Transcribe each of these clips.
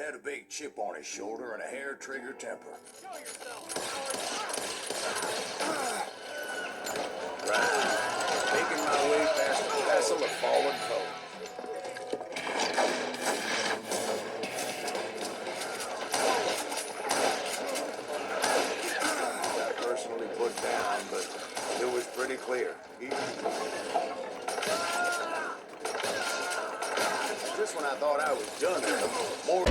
had a big chip on his shoulder and a hair-trigger temper. Show yourself! Right. Making my way past the castle of fallen foe. Got personally put down, but it was pretty clear. Just when I thought I was done, more...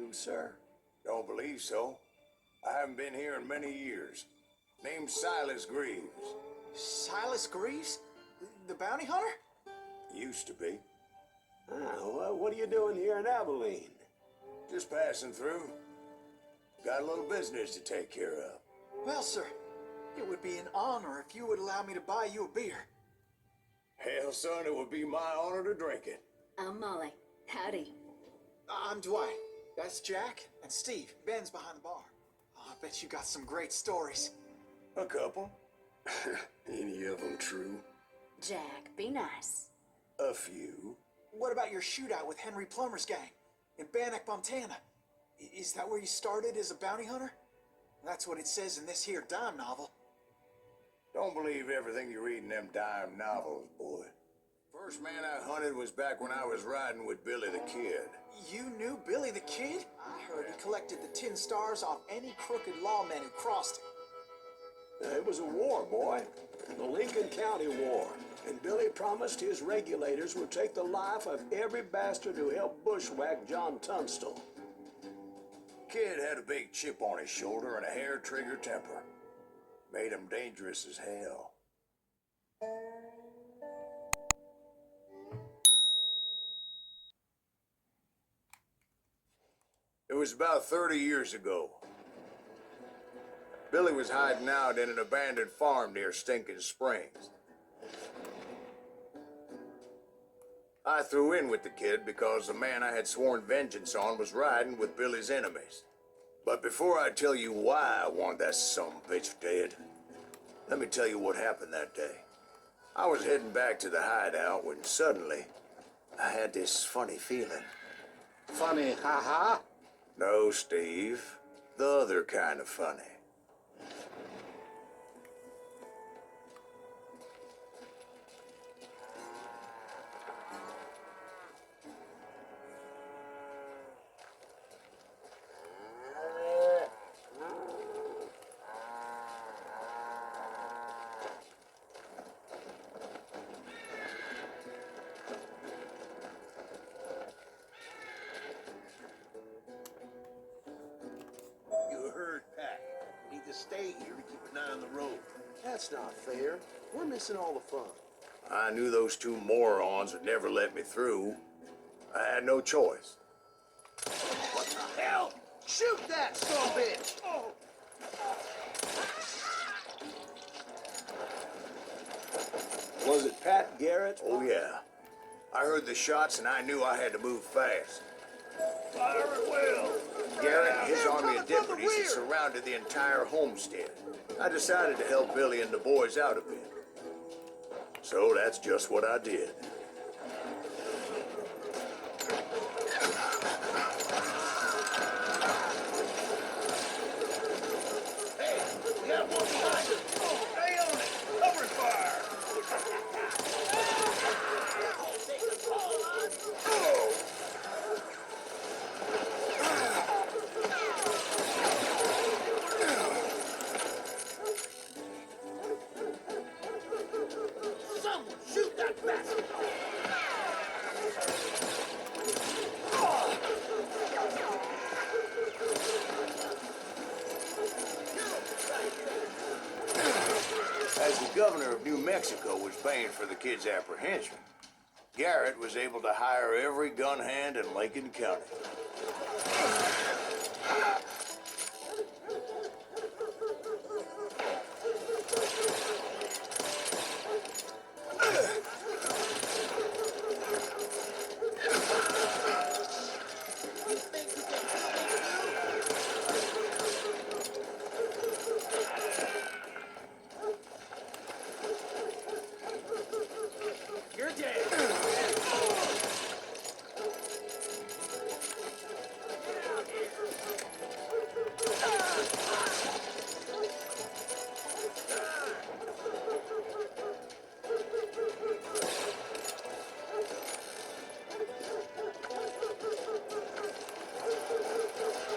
Sir? Don't believe so. I haven't been here in many years. Name's Silas Greaves. Silas Greaves? The bounty hunter? Used to be. Well, what are you doing here in Abilene? Just passing through. Got a little business to take care of. Well, sir, it would be an honor if you would allow me to buy you a beer. Hell, son, it would be my honor to drink it. I'm Molly. Howdy. I'm Dwight. That's Jack and Steve. Ben's behind the bar. Oh, I bet you got some great stories. A couple. Any of them true? Jack, be nice. A few. What about your shootout with Henry Plummer's gang in Bannock, Montana? Is that where you started as a bounty hunter? That's what it says in this here dime novel. Don't believe everything you read in them dime novels, boy. First man I hunted was back when I was riding with Billy the Kid. You knew Billy the Kid? I heard he collected the 10 stars off any crooked lawman who crossed him. It was a war, boy. The Lincoln County War. And Billy promised his regulators would take the life of every bastard who helped bushwhack John Tunstall. Kid had a big chip on his shoulder and a hair-trigger temper. Made him dangerous as hell. It was about 30 years ago. Billy was hiding out in an abandoned farm near Stinking Springs. I threw in with the kid because the man I had sworn vengeance on was riding with Billy's enemies. But before I tell you why I want that sumbitch dead, let me tell you what happened that day. I was heading back to the hideout when suddenly I had this funny feeling. Funny, ha-ha? No, Steve. The other kind of funny. Stay here to keep an eye on the road. That's not fair. We're missing all the fun. I knew those two morons would never let me through. I had no choice. What the hell? Shoot that sumbitch! Was it Pat Garrett? Oh, yeah. I heard the shots and I knew I had to move fast. Fire it well! Garrett and his army of deputies had surrounded the entire homestead. I decided to help Billy and the boys out a bit. So that's just what I did. Hey, we got one behind us! Stay on it! Cover fire! Someone shoot that bastard! Mexico was paying for the kid's apprehension, Garrett was able to hire every gun hand in Lincoln County. You're dead.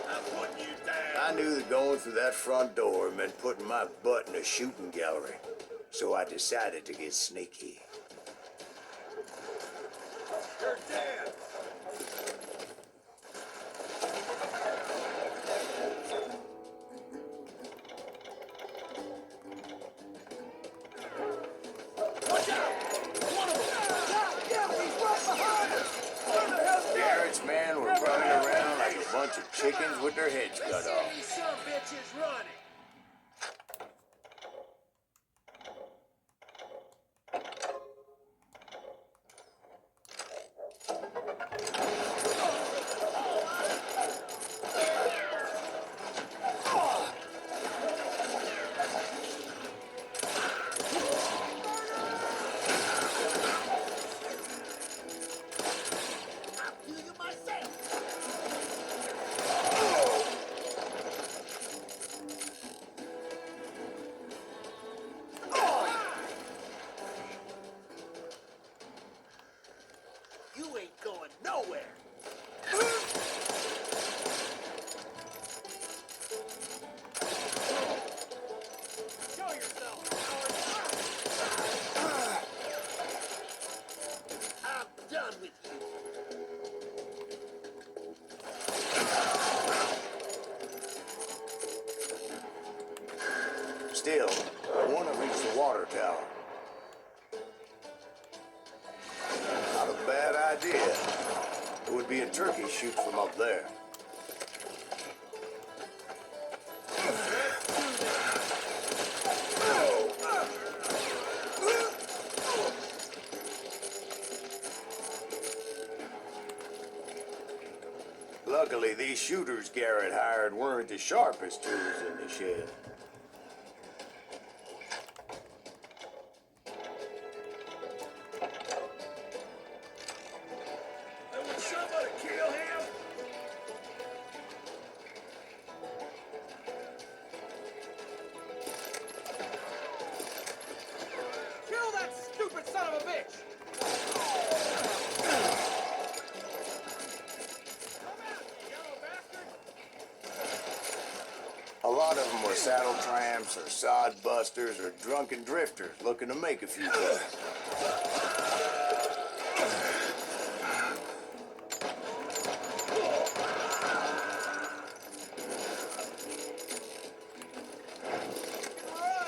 I'm putting you down. I knew that going through that front door meant putting my butt in a shooting gallery, so I decided to get sneaky. You're dead. Watch out! One of them! Yeah, he's right behind us! Where the hell's Garrett? Garrett's men were running around like a bunch of chickens with their heads cut off. These son of bitches running! You ain't going nowhere! Show yourself, coward! I'm done with you. Still, I want to reach the water tower. Not a bad idea. It would be a turkey shoot from up there. Luckily, these shooters Garrett hired weren't the sharpest tools in the shed. And would somebody kill him? Kill that stupid son of a bitch! Come out, you yellow bastard! A lot of them were saddle tramps or sod busters or drunken drifters looking to make a few bucks.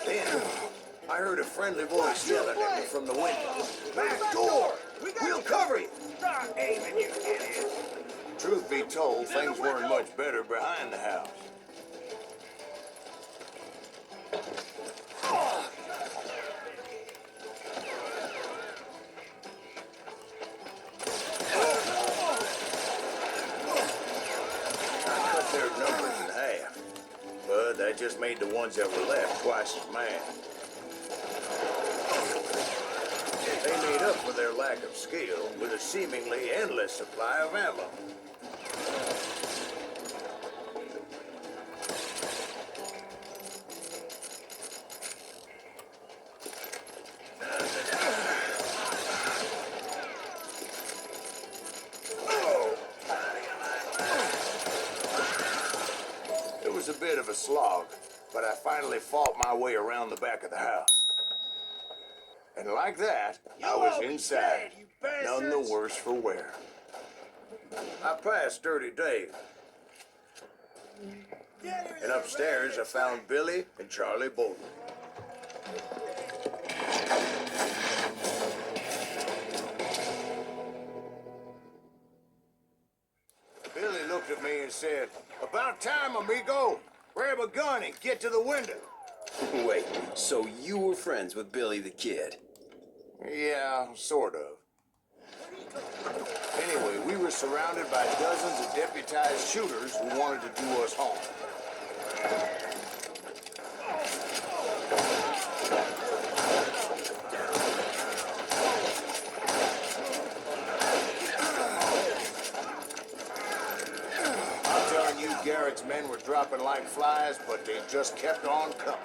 Then, I heard a friendly voice yelling at me from the window. "Back door! We'll cover you!" Start aiming, you idiot! Truth be told, things weren't much better behind the house. I cut their numbers in half, but that just made the ones that were left twice as mad. They made up for their lack of skill with a seemingly endless supply of ammo. It was a bit of a slog, but I finally fought my way around the back of the house. And like that, I was inside, none the worse for wear. I passed Dirty Dave, and upstairs I found Billy and Charlie Bolton. at me and said, "About time, amigo. Grab a gun and get to the window." Wait, so you were friends with Billy the Kid? Yeah, sort of. Anyway, we were surrounded by dozens of deputized shooters who wanted to do us harm. I'm telling you, Garrett's men were dropping like flies, but they just kept on coming.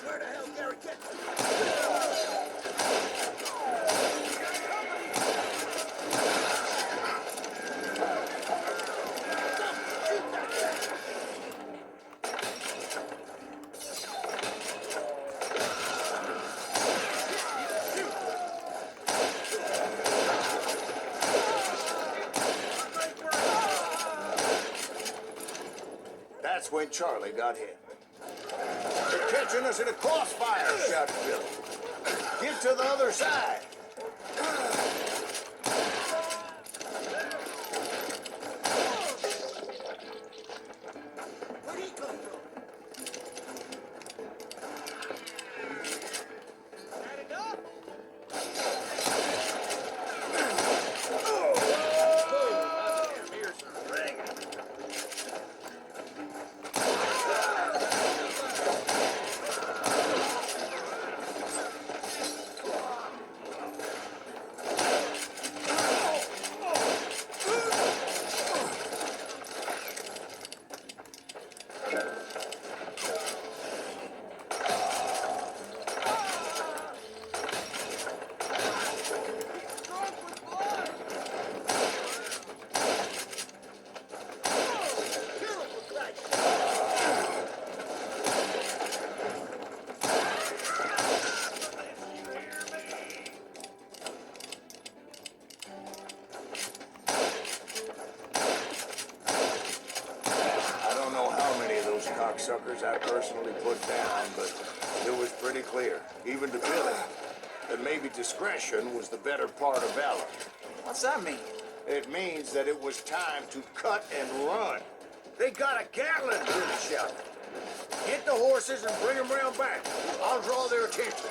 Where the hell Garrett get to? That's when Charlie got hit. "They're catching us in a crossfire," shouted Billy. "Get to the other side." Where'd he come from? That enough? Here's a ring. I don't know how many of those cocksuckers I personally put down, but it was pretty clear, even to Billy, that maybe discretion was the better part of valor. What's that mean? It means that it was time to cut and run. "They got a Gatling!" Billy shouted. "Get the horses and bring them round back. I'll draw their attention."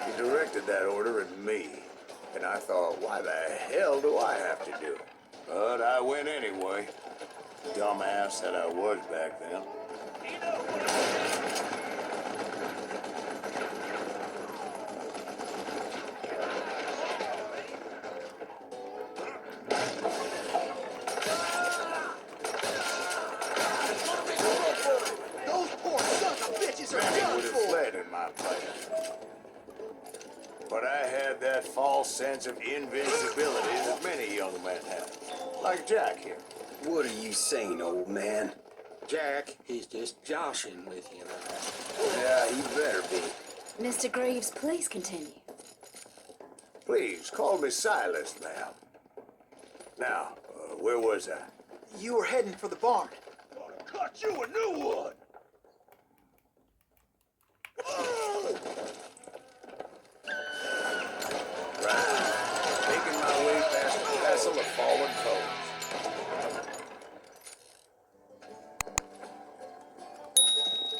He directed that order at me, and I thought, why the hell do I have to do it? But I went anyway. Dumbass that I was back then. Those poor sons of bitches are Many done would have for. fled in my place. But I had that false sense of invincibility that many young men have. Like Jack here. What are you saying, old man? Jack, he's just joshing with you. Yeah, he better be. Mr. Greaves, please continue. Please, call me Silas, ma'am. Now, where was I? You were heading for the barn. Gonna cut you a new one. Right. Making my way past the castle of fallen foes.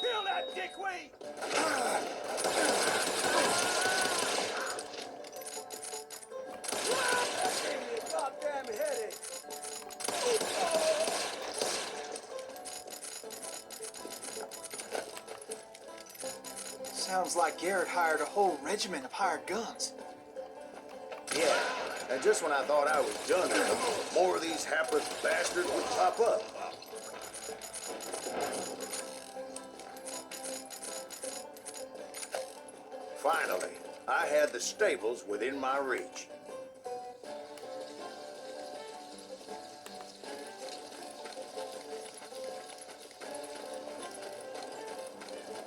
Kill that dickweed. Give me a goddamn headache. Sounds like Garrett hired a whole regiment of hired guns. Yeah, and just when I thought I was done with them, more of these hapless bastards would pop up. Finally, I had the stables within my reach.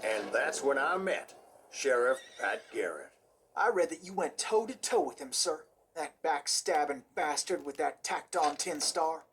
And that's when I met Sheriff Pat Garrett. I read that you went toe-to-toe with him, sir. That backstabbing bastard with that tacked-on tin star.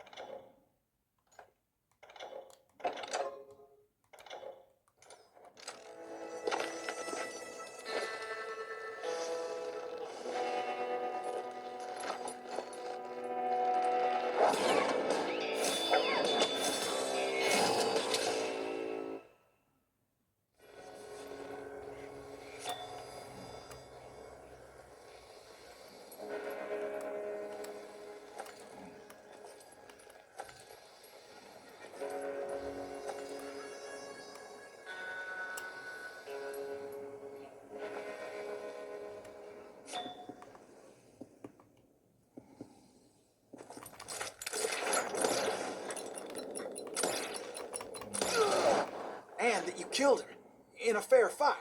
killed her in a fair fight.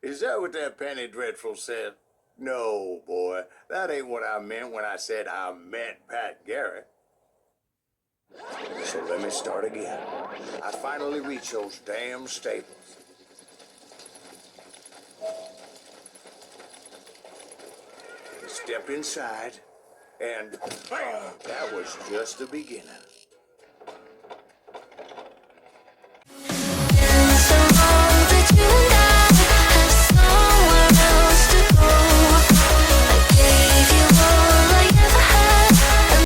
Is that what that Penny Dreadful said? No, boy. That ain't what I meant when I said I met Pat Garrett. So let me start again. I finally reached those damn stables. Stepped inside, and that was just the beginning.